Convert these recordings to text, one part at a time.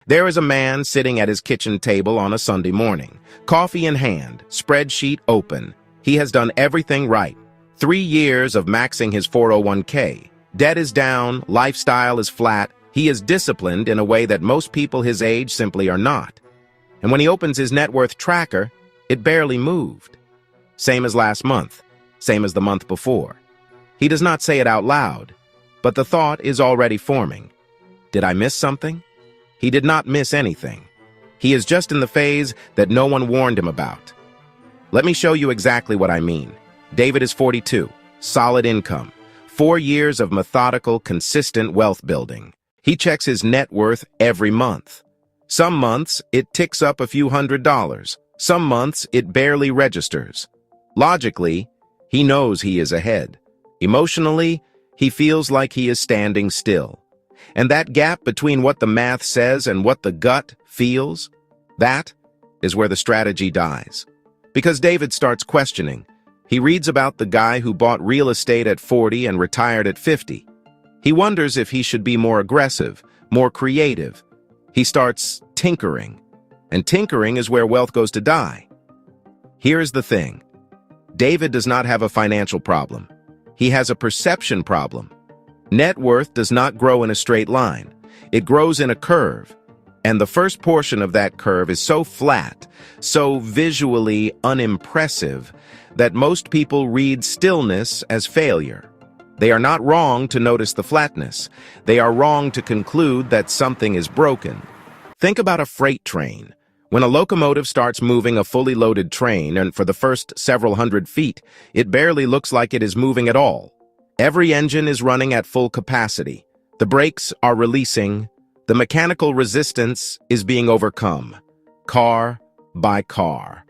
There is a man sitting at his kitchen table on a Sunday morning, coffee in hand, spreadsheet open. He has done everything right. 3 years of maxing his 401k. Debt is down, lifestyle is flat. He is disciplined in a way that most people his age simply are not. And when he opens his net worth tracker, it barely moved. Same as last month, same as the month before. He does not say it out loud, but the thought is already forming. Did I miss something? He did not miss anything. He is just in the phase that no one warned him about. Let me show you exactly what I mean. David is 42, solid income, 4 years of methodical, consistent wealth building. He checks his net worth every month. Some months, it ticks up a few $100s. Some months, it barely registers. Logically, he knows he is ahead. Emotionally, he feels like he is standing still. And that gap between what the math says and what the gut feels, that is where the strategy dies. Because David starts questioning. He reads about the guy who bought real estate at 40 and retired at 50. He wonders if he should be more aggressive, more creative. He starts tinkering. And tinkering is where wealth goes to die. Here's the thing. David does not have a financial problem. He has a perception problem. Net worth does not grow in a straight line. It grows in a curve. And the first portion of that curve is so flat, so visually unimpressive, that most people read stillness as failure. They are not wrong to notice the flatness. They are wrong to conclude that something is broken. Think about a freight train. When a locomotive starts moving a fully loaded train, and for the first several hundred feet, it barely looks like it is moving at all. Every engine is running at full capacity. The brakes are releasing. The mechanical resistance is being overcome. Car by car.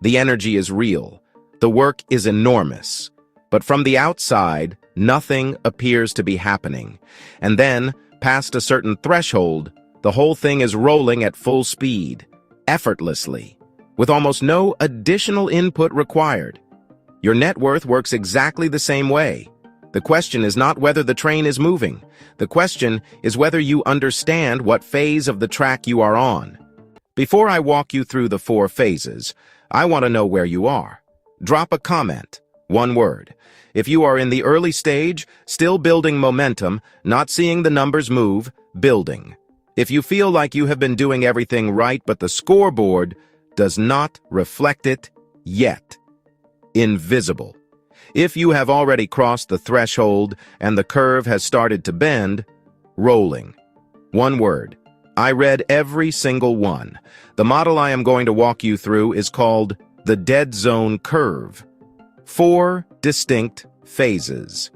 The energy is real. The work is enormous. But from the outside, nothing appears to be happening. And then, past a certain threshold, the whole thing is rolling at full speed, effortlessly, with almost no additional input required. Your net worth works exactly the same way. The question is not whether the train is moving. The question is whether you understand what phase of the track you are on. Before I walk you through the 4 phases, I want to know where you are. Drop a comment, 1 word. If you are in the early stage, still building momentum, not seeing the numbers move, building. If you feel like you have been doing everything right but the scoreboard does not reflect it yet, invisible. If you have already crossed the threshold and the curve has started to bend, rolling. 1 word. I read every single one. The model I am going to walk you through is called the dead zone curve. 4 distinct phases.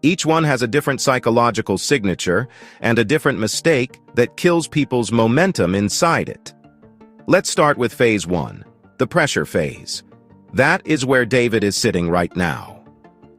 Each one has a different psychological signature and a different mistake that kills people's momentum inside it. Let's start with phase 1, the pressure phase. That is where David is sitting right now.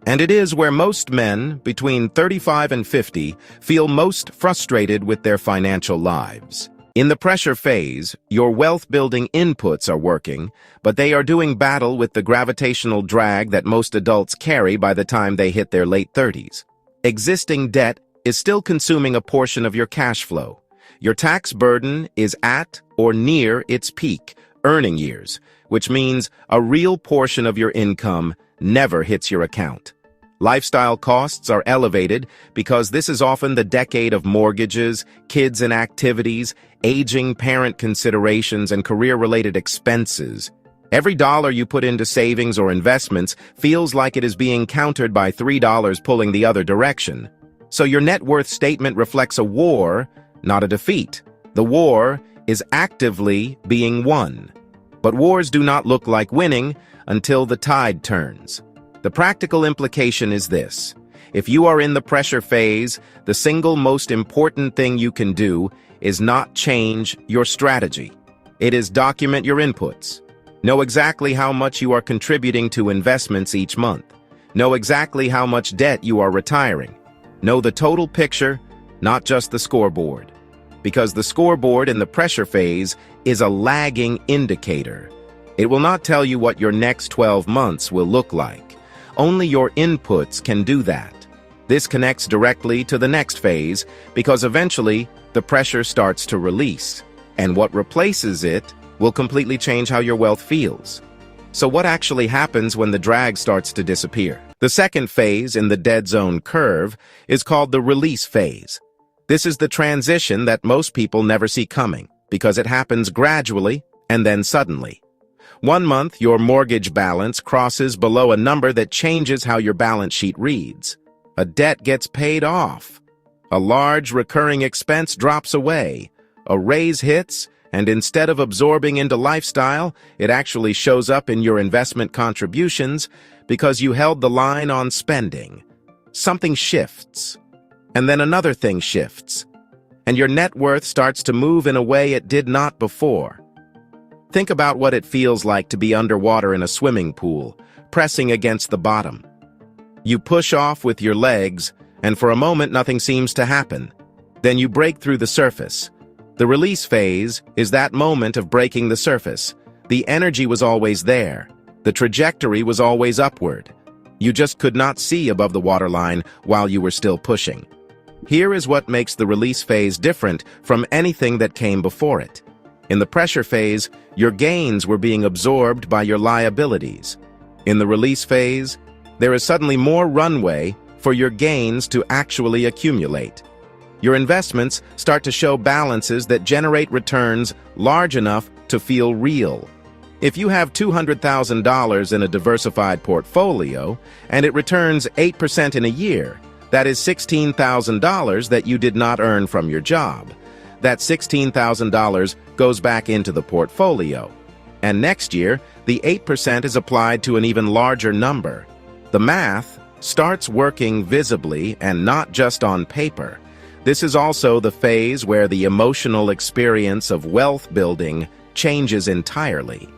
And it is where most men, between 35 and 50, feel most frustrated with their financial lives. In the pressure phase, your wealth-building inputs are working, but they are doing battle with the gravitational drag that most adults carry by the time they hit their late 30s. Existing debt is still consuming a portion of your cash flow. Your tax burden is at or near its peak, earning years, which means a real portion of your income never hits your account. Lifestyle costs are elevated because this is often the decade of mortgages, kids and activities, aging parent considerations, and career-related expenses. Every dollar you put into savings or investments feels like it is being countered by $3 pulling the other direction. So your net worth statement reflects a war, not a defeat. The war is actively being won. But wars do not look like winning until the tide turns. The practical implication is this. If you are in the pressure phase, the single most important thing you can do is not change your strategy. It is document your inputs. Know exactly how much you are contributing to investments each month. Know exactly how much debt you are retiring. Know the total picture, not just the scoreboard. Because the scoreboard in the pressure phase is a lagging indicator. It will not tell you what your next 12 months will look like. Only your inputs can do that. This connects directly to the next phase because eventually the pressure starts to release. and what replaces it will completely change how your wealth feels. So what actually happens when the drag starts to disappear? The second phase in the dead zone curve is called the release phase. This is the transition that most people never see coming because it happens gradually and then suddenly. 1 month, your mortgage balance crosses below a number that changes how your balance sheet reads. A debt gets paid off. A large recurring expense drops away. A raise hits, and instead of absorbing into lifestyle, it actually shows up in your investment contributions because you held the line on spending. Something shifts, and then another thing shifts, and your net worth starts to move in a way it did not before. Think about what it feels like to be underwater in a swimming pool, pressing against the bottom. You push off with your legs, and for a moment nothing seems to happen. Then you break through the surface. The release phase is that moment of breaking the surface. The energy was always there. The trajectory was always upward. You just could not see above the waterline while you were still pushing. Here is what makes the release phase different from anything that came before it. In the pressure phase, your gains were being absorbed by your liabilities. In the release phase, there is suddenly more runway for your gains to actually accumulate. Your investments start to show balances that generate returns large enough to feel real. If you have $200,000 in a diversified portfolio and it returns 8% in a year, that is $16,000 that you did not earn from your job. That $16,000 goes back into the portfolio. And next year, the 8% is applied to an even larger number. The math starts working visibly and not just on paper. This is also the phase where the emotional experience of wealth building changes entirely.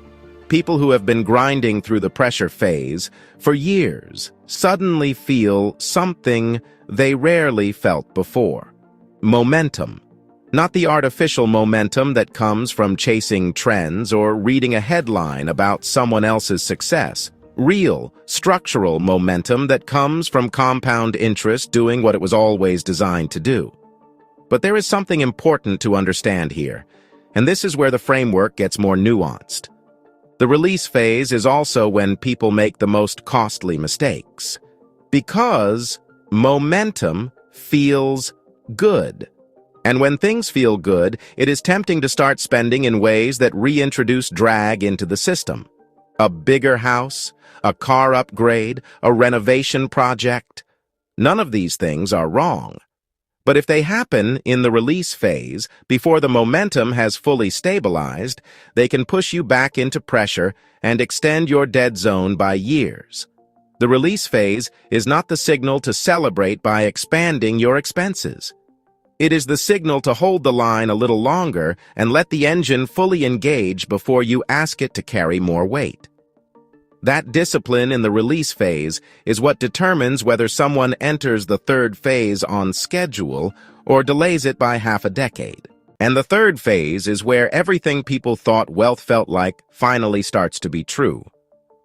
People who have been grinding through the pressure phase for years suddenly feel something they rarely felt before. Momentum. Not the artificial momentum that comes from chasing trends or reading a headline about someone else's success. Real, structural momentum that comes from compound interest doing what it was always designed to do. But there is something important to understand here, and this is where the framework gets more nuanced. The release phase is also when people make the most costly mistakes. Because momentum feels good. And when things feel good, it is tempting to start spending in ways that reintroduce drag into the system. A bigger house, a car upgrade, a renovation project. None of these things are wrong. But if they happen in the release phase, before the momentum has fully stabilized, they can push you back into pressure and extend your dead zone by years. The release phase is not the signal to celebrate by expanding your expenses. It is the signal to hold the line a little longer and let the engine fully engage before you ask it to carry more weight. That discipline in the release phase is what determines whether someone enters the third phase on schedule or delays it by half a decade. And the third phase is where everything people thought wealth felt like finally starts to be true.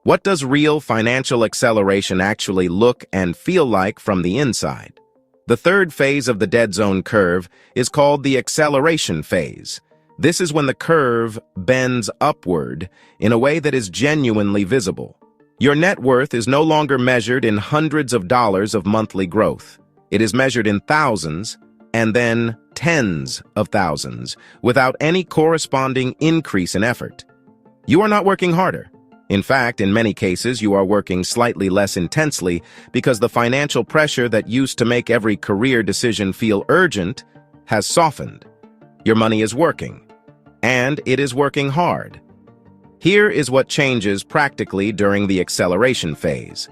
What does real financial acceleration actually look and feel like from the inside? The third phase of the dead zone curve is called the acceleration phase. This is when the curve bends upward in a way that is genuinely visible. Your net worth is no longer measured in hundreds of dollars of monthly growth. It is measured in thousands and then tens of thousands without any corresponding increase in effort. You are not working harder. In fact, in many cases, you are working slightly less intensely because the financial pressure that used to make every career decision feel urgent has softened. Your money is working. And it is working hard. Here is what changes practically during the acceleration phase.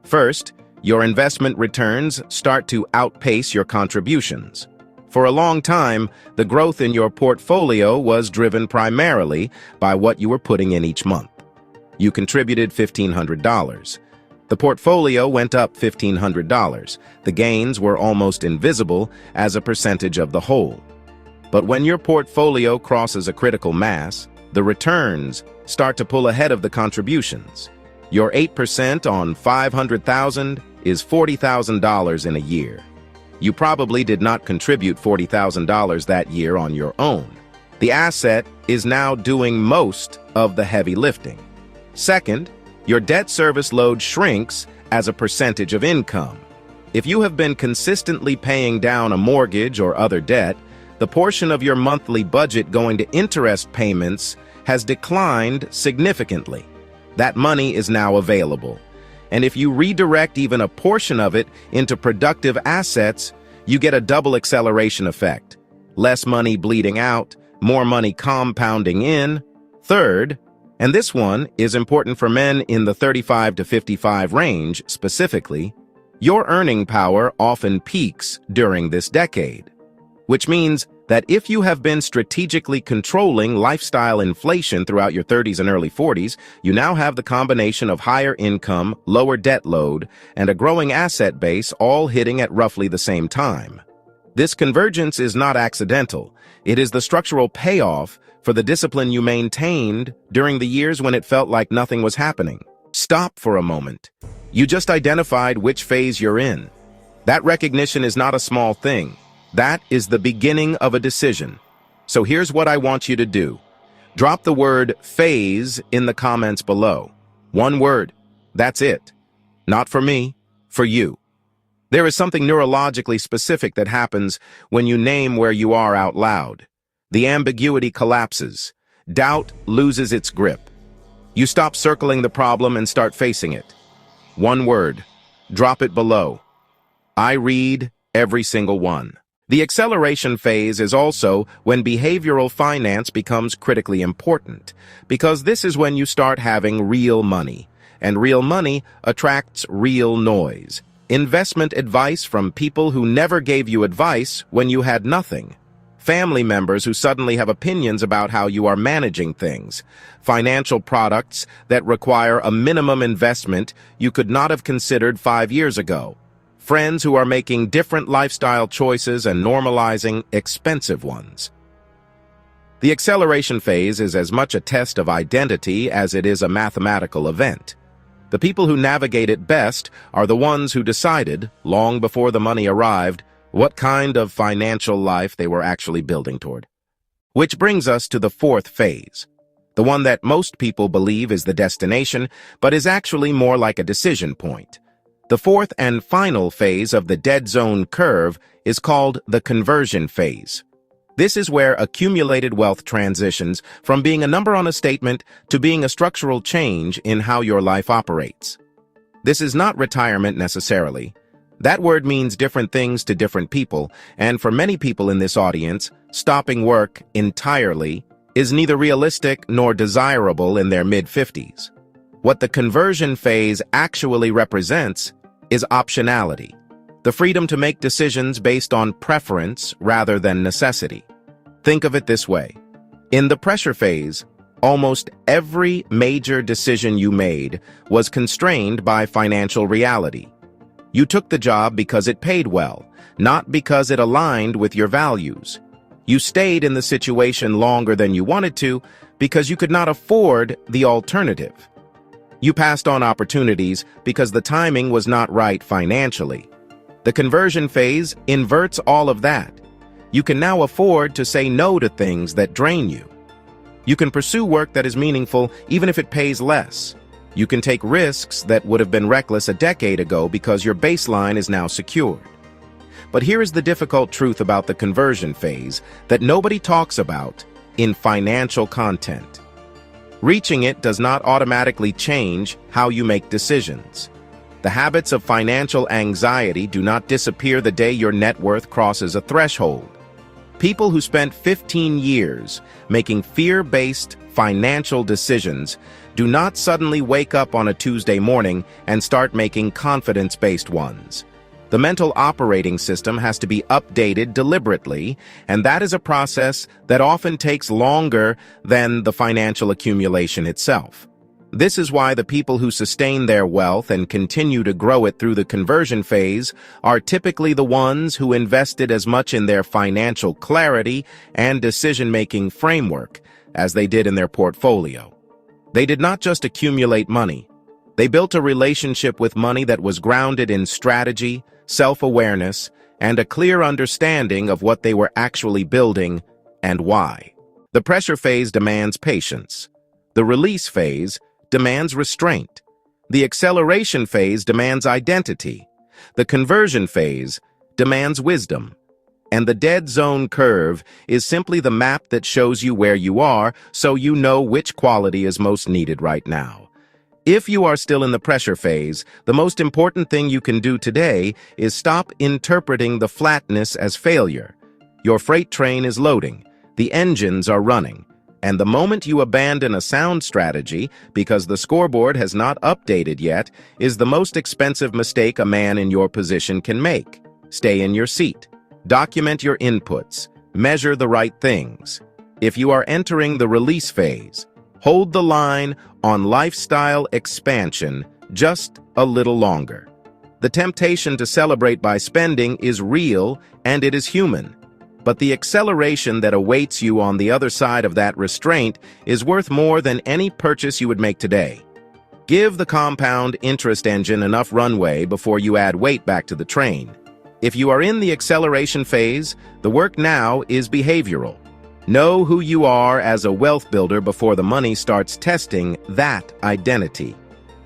First, your investment returns start to outpace your contributions. For a long time, the growth in your portfolio was driven primarily by what you were putting in each month. You contributed $1,500. The portfolio went up $1,500. The gains were almost invisible as a percentage of the whole. But when your portfolio crosses a critical mass, the returns start to pull ahead of the contributions. Your 8% on $500,000 is $40,000 in a year. You probably did not contribute $40,000 that year on your own. The asset is now doing most of the heavy lifting. Second, your debt service load shrinks as a percentage of income. If you have been consistently paying down a mortgage or other debt, the portion of your monthly budget going to interest payments has declined significantly. That money is now available. And if you redirect even a portion of it into productive assets, you get a double acceleration effect. Less money bleeding out, more money compounding in. Third, and this one is important for men in the 35 to 55 range specifically, your earning power often peaks during this decade, which means that if you have been strategically controlling lifestyle inflation throughout your 30s and early 40s, you now have the combination of higher income, lower debt load, and a growing asset base all hitting at roughly the same time. This convergence is not accidental. It is the structural payoff for the discipline you maintained during the years when it felt like nothing was happening. Stop for a moment. You just identified which phase you're in. That recognition is not a small thing. That is the beginning of a decision. So here's what I want you to do. Drop the word phase in the comments below. One word. That's it. Not for me, for you. There is something neurologically specific that happens when you name where you are out loud. The ambiguity collapses. Doubt loses its grip. You stop circling the problem and start facing it. One word. Drop it below. I read every single one. The acceleration phase is also when behavioral finance becomes critically important, because this is when you start having real money, and real money attracts real noise. Investment advice from people who never gave you advice when you had nothing. Family members who suddenly have opinions about how you are managing things. Financial products that require a minimum investment you could not have considered 5 years ago. Friends who are making different lifestyle choices and normalizing expensive ones. The acceleration phase is as much a test of identity as it is a mathematical event. The people who navigate it best are the ones who decided, long before the money arrived, what kind of financial life they were actually building toward. Which brings us to the fourth phase, the one that most people believe is the destination, but is actually more like a decision point. The fourth and final phase of the dead zone curve is called the conversion phase. This is where accumulated wealth transitions from being a number on a statement to being a structural change in how your life operates. This is not retirement necessarily. That word means different things to different people, and for many people in this audience, stopping work entirely is neither realistic nor desirable in their mid-50s. What the conversion phase actually represents is optionality, the freedom to make decisions based on preference rather than necessity. Think of it this way. In the pressure phase, almost every major decision you made was constrained by financial reality. You took the job because it paid well, not because it aligned with your values. You stayed in the situation longer than you wanted to because you could not afford the alternative. You passed on opportunities because the timing was not right financially. The conversion phase inverts all of that. You can now afford to say no to things that drain you. You can pursue work that is meaningful even if it pays less. You can take risks that would have been reckless a decade ago because your baseline is now secured. But here is the difficult truth about the conversion phase that nobody talks about in financial content. Reaching it does not automatically change how you make decisions. The habits of financial anxiety do not disappear the day your net worth crosses a threshold. People who spent 15 years making fear-based financial decisions do not suddenly wake up on a Tuesday morning and start making confidence-based ones. The mental operating system has to be updated deliberately, and that is a process that often takes longer than the financial accumulation itself. This is why the people who sustain their wealth and continue to grow it through the conversion phase are typically the ones who invested as much in their financial clarity and decision-making framework as they did in their portfolio. They did not just accumulate money. They built a relationship with money that was grounded in strategy, self-awareness, and a clear understanding of what they were actually building and why. The pressure phase demands patience. The release phase demands restraint. The acceleration phase demands identity. The conversion phase demands wisdom. And the dead zone curve is simply the map that shows you where you are so you know which quality is most needed right now. If you are still in the pressure phase, the most important thing you can do today is stop interpreting the flatness as failure. Your freight train is loading, the engines are running, and the moment you abandon a sound strategy because the scoreboard has not updated yet is the most expensive mistake a man in your position can make. Stay in your seat. Document your inputs. Measure the right things. If you are entering the release phase, hold the line on lifestyle expansion just a little longer. The temptation to celebrate by spending is real and it is human. But the acceleration that awaits you on the other side of that restraint is worth more than any purchase you would make today. Give the compound interest engine enough runway before you add weight back to the train. If you are in the acceleration phase, the work now is behavioral. Know who you are as a wealth builder before the money starts testing that identity.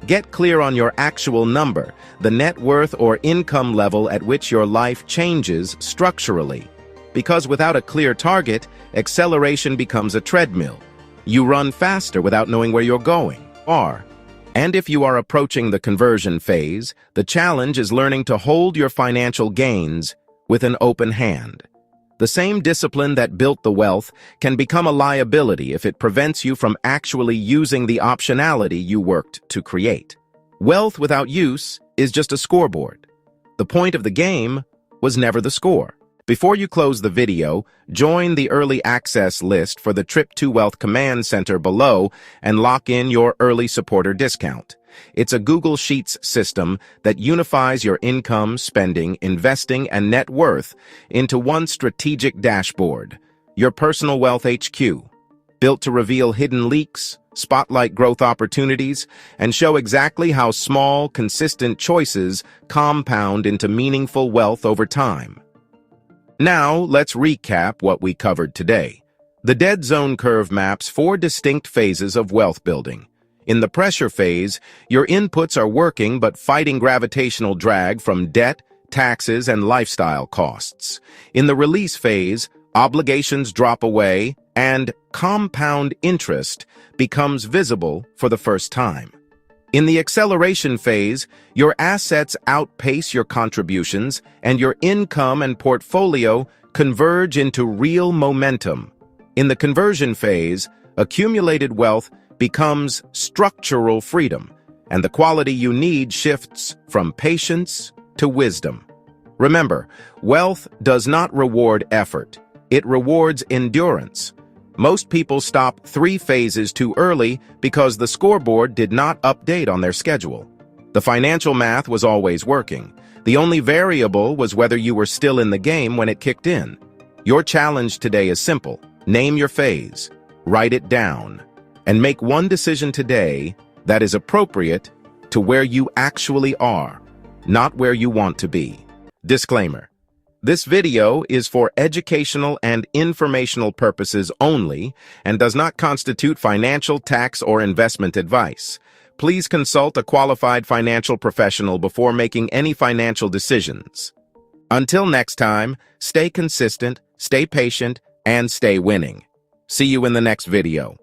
Get clear on your actual number, the net worth or income level at which your life changes structurally. Because without a clear target, acceleration becomes a treadmill. You run faster without knowing where you're going. And if you are approaching the conversion phase, the challenge is learning to hold your financial gains with an open hand. The same discipline that built the wealth can become a liability if it prevents you from actually using the optionality you worked to create. Wealth without use is just a scoreboard. The point of the game was never the score. Before you close the video, join the early access list for the Trip to Wealth Command Center below and lock in your early supporter discount. It's a Google Sheets system that unifies your income, spending, investing, and net worth into one strategic dashboard, your personal wealth HQ, built to reveal hidden leaks, spotlight growth opportunities, and show exactly how small, consistent choices compound into meaningful wealth over time. Now, let's recap what we covered today. The dead zone curve maps 4 distinct phases of wealth building. In the pressure phase, your inputs are working but fighting gravitational drag from debt, taxes, and lifestyle costs. In the release phase, obligations drop away and compound interest becomes visible for the first time. In the acceleration phase, your assets outpace your contributions and your income and portfolio converge into real momentum. In the conversion phase, accumulated wealth becomes structural freedom, and the quality you need shifts from patience to wisdom. Remember, wealth does not reward effort. It rewards endurance. Most people stop 3 phases too early because the scoreboard did not update on their schedule. The financial math was always working. The only variable was whether you were still in the game when it kicked in. Your challenge today is simple. Name your phase, write it down, and make one decision today that is appropriate to where you actually are, not where you want to be. Disclaimer. This video is for educational and informational purposes only and does not constitute financial, tax, or investment advice. Please consult a qualified financial professional before making any financial decisions. Until next time, stay consistent, stay patient, and stay winning. See you in the next video.